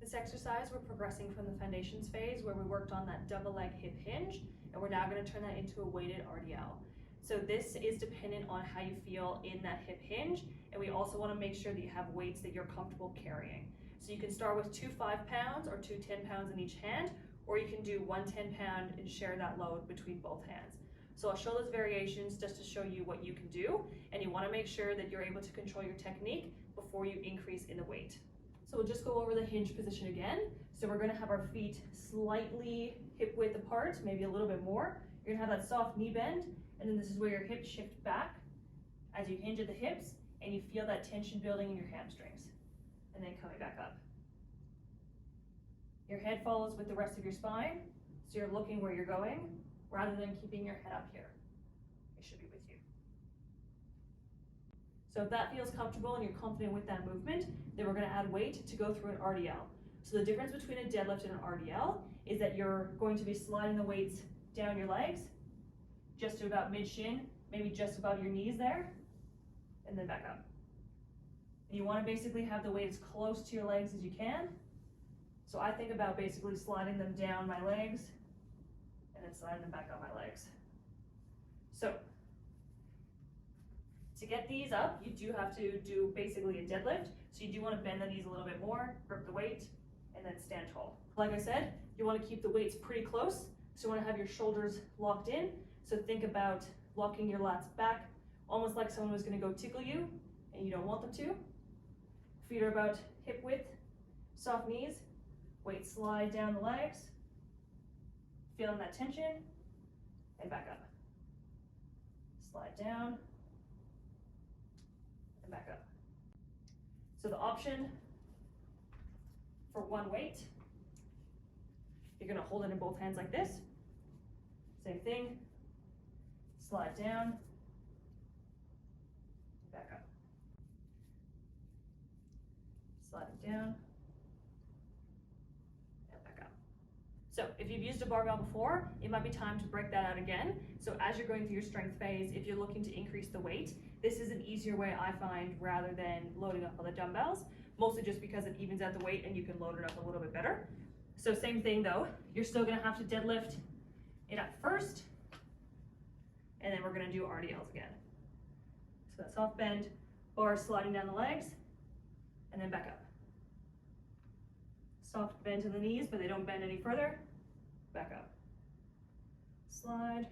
This exercise, we're progressing from the foundations phase where we worked on that double leg hip hinge, and we're now going to turn that into a weighted RDL. So this is dependent on how you feel in that hip hinge, and we also want to make sure that you have weights that you're comfortable carrying. So you can start with 2 5-pounds or 2 10-pounds in each hand, or you can do 1 10-pound and share that load between both hands. So I'll show those variations just to show you what you can do, and you want to make sure that you're able to control your technique before you increase in the weight. So we'll just go over the hinge position again. So we're going to have our feet slightly hip width apart, maybe a little bit more. You're going to have that soft knee bend, and then this is where your hips shift back as you hinge at the hips, and you feel that tension building in your hamstrings, and then coming back up. Your head follows with the rest of your spine, so you're looking where you're going rather than keeping your head up here. It should be with you. So if that feels comfortable and you're confident with that movement, then we're going to add weight to go through an RDL. So the difference between a deadlift and an RDL is that you're going to be sliding the weights down your legs, just to about mid-shin, maybe just above your knees there, and then back up. And you want to basically have the weight as close to your legs as you can. So I think about basically sliding them down my legs and then sliding them back on my legs. So to get these up, you do have to do basically a deadlift. So you do want to bend the knees a little bit more, grip the weight, and then stand tall. Like I said, you want to keep the weights pretty close. So you want to have your shoulders locked in. So think about locking your lats back, almost like someone was going to go tickle you and you don't want them to. Feet are about hip width, soft knees, weight slide down the legs, feeling that tension, and back up. Slide down, and back up. So the option for one weight, you're going to hold it in both hands like this. Same thing, slide down, back up. Slide it down, and back up. So if you've used a barbell before, it might be time to break that out again. So as you're going through your strength phase, if you're looking to increase the weight, this is an easier way I find rather than loading up on the dumbbells, mostly just because it evens out the weight and you can load it up a little bit better. So same thing though, you're still gonna have to deadlift it up first, and then we're gonna do RDLs again. So that soft bend, bar sliding down the legs, and then back up. Soft bend to the knees, but they don't bend any further. Back up. Slide,